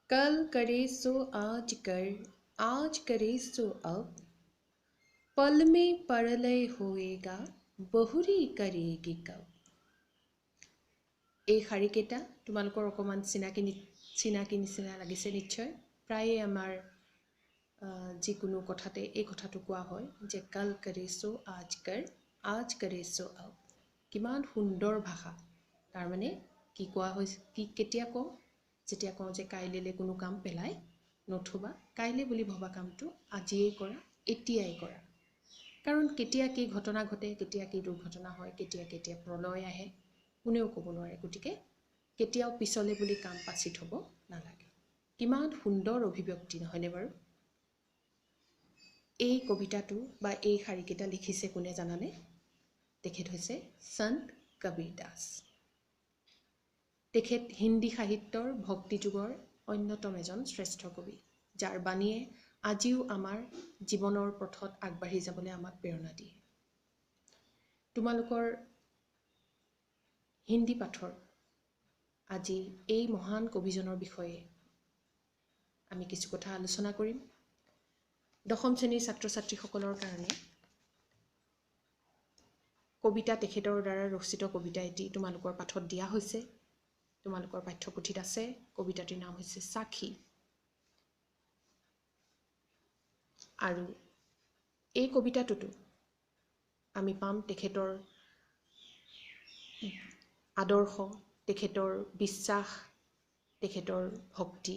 कल करे सो आज कर, आज करे सो अब, पल में परलय होएगा, बहुरी करेगी कब। এই শাৰীকেইটা তোমালোকৰ অকণমান চিনাকি নিচিনা লাগিছে নিশ্চয়। প্ৰায়ে আমাৰ যিকোনো কথাতে এই কথাটো কোৱা হয় যে কাল কৰে সো আজ কৰে সো আব। কিমান সুন্দৰ ভাষা। তাৰমানে কি কোৱা হৈছে, কি কেতিয়া কওঁ, যেতিয়া কওঁ যে কাইলৈলৈ কোনো কাম পেলাই নথবা, কাইলৈ বুলি ভবা কামটো আজিয়েই কৰা, এতিয়াই কৰা। কাৰণ কেতিয়া কি ঘটনা ঘটে, কেতিয়া কি দুৰ্ঘটনা হয়, কেতিয়া কেতিয়া প্ৰলয় আহে, কোনেও ক'ব নোৱাৰে। গতিকে কেতিয়াও পিছলৈ বুলি কাম পাছি থ'ব নালাগে। কিমান সুন্দৰ অভিব্যক্তি নহয়নে বাৰু? এই কবিতাটো বা এই শাৰীকেইটা লিখিছে কোনে জানানে? তেখেত হৈছে সন্ত কবীৰ দাস। তেখেত হিন্দী সাহিত্যৰ ভক্তি যুগৰ অন্যতম এজন শ্ৰেষ্ঠ কবি, যাৰ বাণীয়ে আজিও আমাৰ জীৱনৰ পথত আগবাঢ়ি যাবলৈ আমাক প্ৰেৰণা দিয়ে। তোমালোকৰ হিন্দী পাঠৰ আজি এই মহান কবিজনৰ বিষয়ে আমি কিছু কথা আলোচনা কৰিম। দশম শ্ৰেণীৰ ছাত্ৰ ছাত্ৰীসকলৰ কাৰণে কবিতা, তেখেতৰ দ্বাৰা ৰচিত কবিতা এটি তোমালোকৰ পাঠত দিয়া হৈছে, তোমালোকৰ পাঠ্যপুথিত আছে। কবিতাটিৰ নাম হৈছে সাক্ষী। আৰু এই কবিতাটোতো আমি পাম তেখেতৰ আদৰ্শ, তেখেতৰ বিশ্বাস, তেখেতৰ ভক্তি।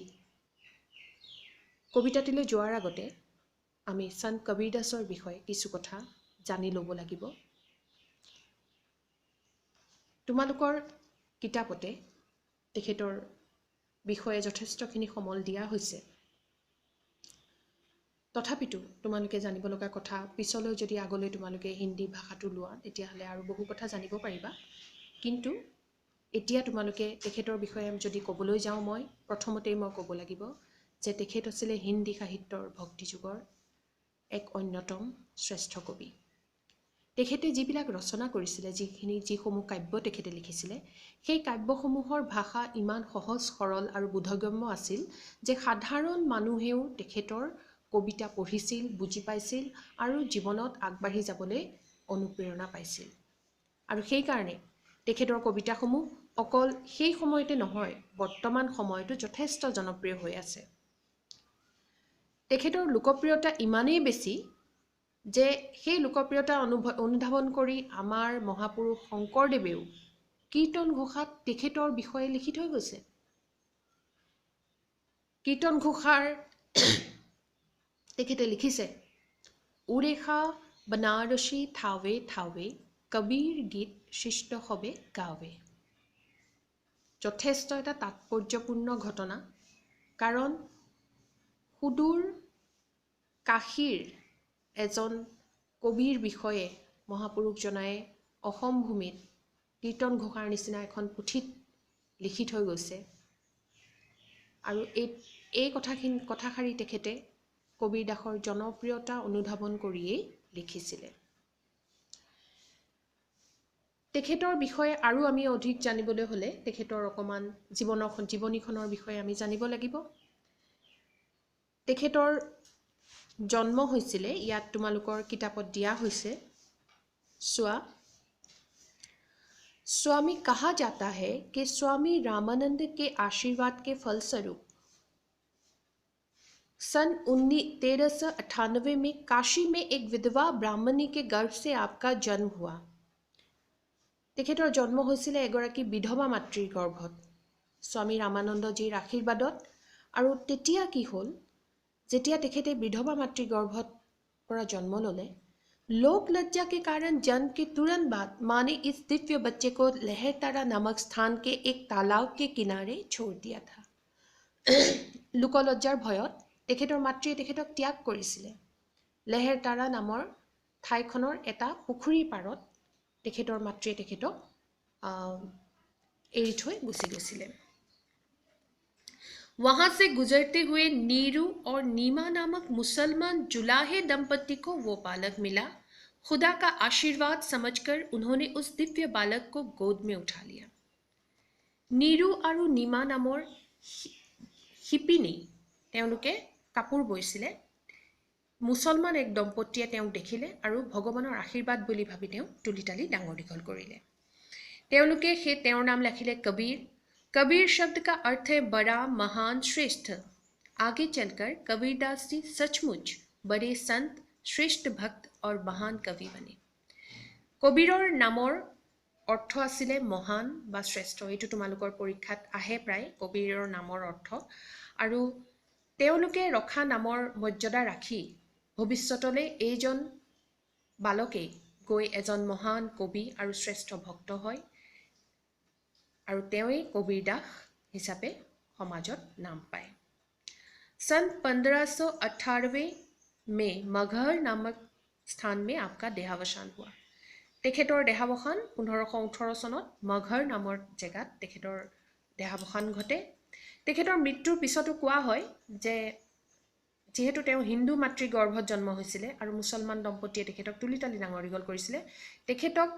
কবিতাটিলৈ যোৱাৰ আগতে আমি সন্ত কবীৰ দাসৰ বিষয়ে কিছু কথা জানি ল'ব লাগিব। তোমালোকৰ কিতাপতে তেখেতৰ বিষয়ে যথেষ্টখিনি সমল দিয়া হৈছে। তথাপিতো তোমালোকে জানিব লগা কথা, পিছলৈ যদি আগলৈ তোমালোকে হিন্দী ভাষাটো লোৱা তেতিয়াহ'লে আৰু বহু কথা জানিব পাৰিবা। কিন্তু এতিয়া তোমালোকে তেখেতৰ বিষয়ে যদি ক'বলৈ যাওঁ, মই প্ৰথমতেই ক'ব লাগিব যে তেখেত আছিলে হিন্দী সাহিত্যৰ ভক্তি যুগৰ এক অন্যতম শ্ৰেষ্ঠ কবি। তেখেতে যিবিলাক ৰচনা কৰিছিলে, যিসমূহ কাব্য তেখেতে লিখিছিলে, সেই কাব্যসমূহৰ ভাষা ইমান সহজ সৰল আৰু বোধগম্য আছিল যে সাধাৰণ মানুহেও তেখেতৰ কবিতা পঢ়িছিল, বুজি পাইছিল আৰু জীৱনত আগবাঢ়ি যাবলৈ অনুপ্ৰেৰণা পাইছিল। আৰু সেইকাৰণে তেখেতৰ কবিতাসমূহ অকল সেই সময়তে নহয়, বৰ্তমান সময়তো যথেষ্ট জনপ্ৰিয় হৈ আছে। তেখেতৰ লোকপ্ৰিয়তা ইমানেই বেছি যে সেই লোকপ্ৰিয়তা অনুধাৱন কৰি আমাৰ মহাপুৰুষ শংকৰদেৱেও কীৰ্তন ঘোষাত তেখেতৰ বিষয়ে লিখি থৈ গৈছে। কীৰ্তন ঘোষাৰ তেখেতে লিখিছে, উৰেখা বনাৰসী থাৱে থাৱে, কবীৰ গীত সৃষ্ট হবে গাৱে। যথেষ্ট এটা তাৎপৰ্যপূৰ্ণ ঘটনা। কাৰণ সুদূৰ কাশীৰ এজন কবিৰ বিষয়ে মহাপুৰুষজনাই অসম ভূমিত কীৰ্তন ঘোষাৰ নিচিনা এখন পুথিত লিখি থৈ গৈছে। আৰু এই কথাষাৰি তেখেতে কবীৰ দাসৰ জনপ্ৰিয়তা অনুধাৱন কৰিয়েই লিখিছিলে। তেখেতৰ বিষয়ে আৰু আমি অধিক জানিবলৈ হ'লে তেখেতৰ অকণমান জীৱনীখনৰ বিষয়ে আমি জানিব লাগিব। তেখেতৰ জন্ম হৈছিলে, ইয়াত তোমালোকৰ কিতাপত দিয়া হৈছে, চোৱা, स्वामी कहा जाता है कि स्वामी रामानंद के आशीर्वाद के फलस्वरूप सन 1398 में काशी में एक विधवा ब्राह्मणी के गर्भ से आपका जन्म हुआ। তেখেতৰ জন্ম হৈছিলে এগৰাকী বিধৱা মাতৃৰ গৰ্ভত স্বামী ৰামানন্দজীৰ আশীৰ্বাদত। আৰু তেতিয়া কি হ'ল, যেতিয়া তেখেতে বিধৱা মাতৃৰ গৰ্ভত পৰা জন্ম ল'লে, लोक लज्जा के कारण जन्म के तुरंत बाद माँ ने इस दिव्य बच्चे को लहरतारा नामक स्थान के एक तालाब के किनारे छोड़ दिया था। লোকলজ্জাৰ ভয়ত তেখেতৰ মাতৃয়ে তেখেতক ত্যাগ কৰিছিলে। লহেৰতাৰা নামৰ ঠাইখনৰ এটা পুখুৰীৰ পাৰত তেখেতৰ মাতৃয়ে তেখেতক এৰি থৈ গুচি গৈছিলে। वहां से गुजरते हुए नीरू और नीमा नामक मुसलमान जुलाहे दंपति को वो बालक मिला। खुदा का आशीर्वाद समझकर उन्होंने उस दिव्य बालक को गोद में उठा लिया। नीरू और नीमा नाমৰ শিপিনী তেওঁলোকে কাপোৰ বৈছিলে মুছলমান এক দম্পতীয়ে তেওঁক দেখিলে আৰু ভগৱানৰ আশীৰ্বাদ বুলি ভাবি তেওঁক তুলি তালি ডাঙৰ দীঘল কৰিলে তেওঁলোকে সেই তেওঁৰ নাম লিখিলে কবীৰ कबीर शब्द का अर्थ है बड़ा महान श्रेष्ठ आगे चलकर कबीरदास जी सचमुच बड़े संत श्रेष्ठ भक्त और महान कवि बने कबीৰৰ নামৰ অৰ্থ আছিলে মহান বা শ্ৰেষ্ঠ এইটো তোমালোকৰ পৰীক্ষাত আহে প্ৰায় কবীৰৰ নামৰ অৰ্থ আৰু তেওঁলোকে ৰখা নামৰ মৰ্যাদা ৰাখি ভৱিষ্যতলৈ এইজন বালকে গৈ এজন মহান কবি আৰু শ্ৰেষ্ঠ ভক্ত হয় আৰু তেওঁই কবীৰ দাস হিচাপে সমাজত নাম পায় सन 1598 में मगहर नामक स्थान में आपका देहावसान हुआ তেখেতৰ দেহাৱসান 1518 চনত মগহৰ নামৰ জেগাত তেখেতৰ দেহাৱসান ঘটে তেখেতৰ মৃত্যুৰ পিছতো কোৱা হয় যে যেহেতু তেওঁ হিন্দু মাতৃ গৰ্ভত জন্ম হৈছিলে আৰু মুছলমান দম্পতীয়ে তেখেতক তুলি তালি ডাঙৰ দীঘল কৰিছিলে তেখেতক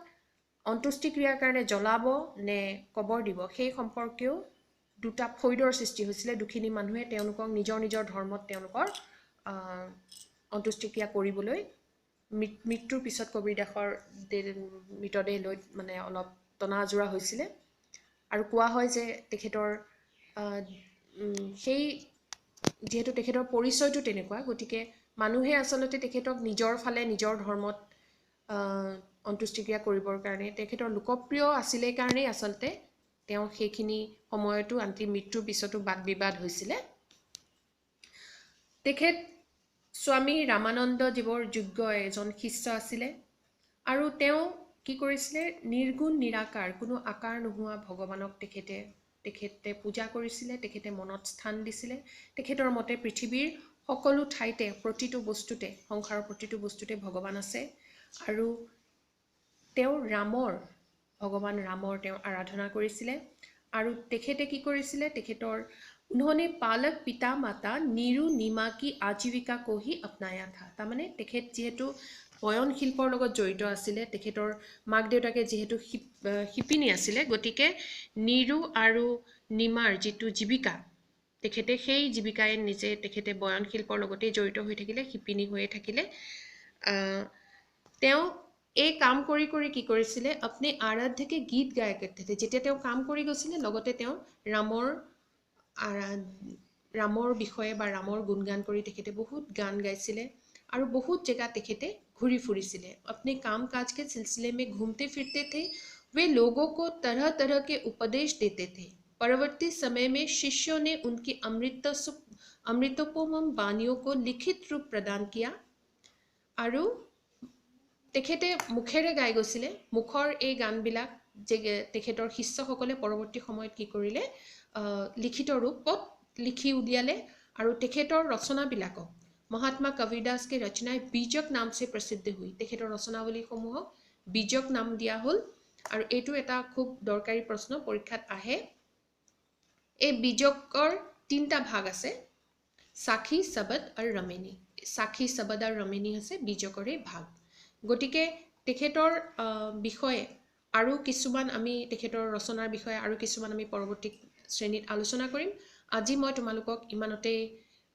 অন্ত্যেষ্টিক্ৰিয়াৰ কাৰণে জ্বলাব নে কবৰ দিব সেই সম্পৰ্কেও দুটা ফৈদৰ সৃষ্টি হৈছিলে দুখিনী মানুহে তেওঁলোকক নিজৰ নিজৰ ধৰ্মত তেওঁলোকৰ অন্ত্যেষ্টিক্ৰিয়া কৰিবলৈ মৃত্যুৰ পিছত কবীৰ দাসৰ মৃতদেহ লৈ মানে অলপ তনাজোৰা হৈছিলে আৰু কোৱা হয় যে তেখেতৰ সেই যেহেতু তেখেতৰ পৰিচয়টো তেনেকুৱা গতিকে মানুহে আচলতে তেখেতক নিজৰ ফালে নিজৰ ধৰ্মত অন্ত্যেষ্টিক্ৰিয়া কৰিবৰ কাৰণে তেখেতৰ লোকপ্ৰিয় আছিলে কাৰণেই আচলতে তেওঁ সেইখিনি সময়তো আনকি মৃত্যুৰ পিছতো বাদ বিবাদ হৈছিলে তেখেত স্বামী ৰামানন্দ জীবৰ যোগ্য এজন শিষ্য আছিলে আৰু তেওঁ কি কৰিছিলে নিৰ্গুণ নিৰাকাৰ কোনো আকাৰ নোহোৱা ভগৱানক তেখেতে পূজা কৰিছিলে তেখেতে মনত স্থান দিছিলে তেখেতৰ মতে পৃথিৱীৰ সকলো ঠাইতে প্ৰতিটো বস্তুতে সংসাৰৰ প্ৰতিটো বস্তুতে ভগৱান আছে আৰু তেওঁ ভগৱান ৰামৰ তেওঁ আৰাধনা কৰিছিলে আৰু তেখেতে কি কৰিছিলে তেখেতৰ उन्होंने पालक पिता माता नीरू नीमा की आजीविका को ही अपनाया था তাৰমানে তেখেত যেহেতু বয়ন শিল্পৰ লগত জড়িত আছিলে তেখেতৰ মাক দেউতাকে যেহেতু শিপিনী আছিলে গতিকে নীৰু আৰু নিমাৰ যিটো জীৱিকা তেখেতে সেই জীৱিকায়ে নিজে তেখেতে বয়ন শিল্পৰ লগতে জড়িত হৈ থাকিলে শিপিনী হৈয়ে থাকিলে তেওঁ এই কাম কৰি কৰি কি কৰিছিলে अपने आराध्य के गीत गाया करते थे যেতিয়া তেওঁ কাম কৰি গৈছিলে লগতে তেওঁ ৰামৰ বিষয়ে বা ৰামৰ গুণগান কৰি তেখেতে বহুত গান গাইছিলে আৰু বহুত জেগা তেখেতে ঘূৰি ফুৰিছিলে अपने काम काज के सिलसिले में घूमते फिरते थे वे लोगों को तरह तरह के उपदेश देते थे परवर्ती समय में शिष्यों ने उनकी अमृतोपम वाणियों को लिखित रूप प्रदान किया আৰু তেখেতে মুখেৰে গাই গৈছিলে মুখৰ এই গানবিলাক যে তেখেতৰ শিষ্যসকলে পৰৱৰ্তী সময়ত কি কৰিলে লিখিত ৰূপত লিখি উলিয়ালে আৰু তেখেতৰ ৰচনাবিলাকক महात्मा कबीरदास के रचनाएं बीजक नाम से प्रसिद्ध हुई তেখেতৰ ৰচনাৱলীসমূহক बीजक নাম দিয়া হ'ল আৰু এইটো এটা খুব দৰকাৰী প্ৰশ্ন পৰীক্ষাত আহে এই बीजকৰ তিনটা ভাগ আছে সাখী শবদ আৰু ৰমেনী সাখী শবদ আৰু ৰমেনী আছে बीजকৰে ভাগ গতিকে তেখেতৰ বিষয়ে আৰু কিছুমান আমি তেখেতৰ ৰচনাৰ বিষয়ে আৰু কিছুমান আমি পৰৱৰ্তী শ্ৰেণীত আলোচনা কৰিম আজি মই তোমালোকক ইমানতে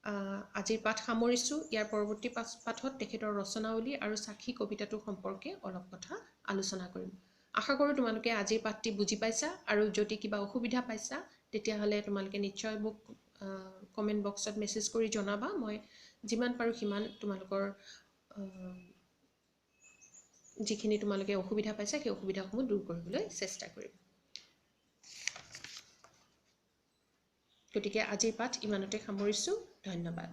আজিৰ পাঠ সামৰিছো ইয়াৰ পৰৱৰ্তী পাঠত তেখেতৰ ৰচনাৱলী আৰু সাক্ষী কবিতাটো সম্পৰ্কে অলপ কথা আলোচনা কৰিম আশা কৰো তোমালোকে আজিৰ পাঠটি বুজি পাইছা আৰু যদি কিবা অসুবিধা পাইছা তেতিয়া হলে তোমালোকে নিশ্চয় মোক কমেন্ট বক্সত মেছেজ কৰি জনাবা মই যিমান পাৰো সিমান তোমালোকৰ যিখিনি তোমালোকে অসুবিধা পাইছা সেই অসুবিধাসমূহ দূৰ কৰিবলৈ চেষ্টা কৰিম গতিকে আজিৰ পাঠ ইমানতে সামৰিছো ধন্যবাদ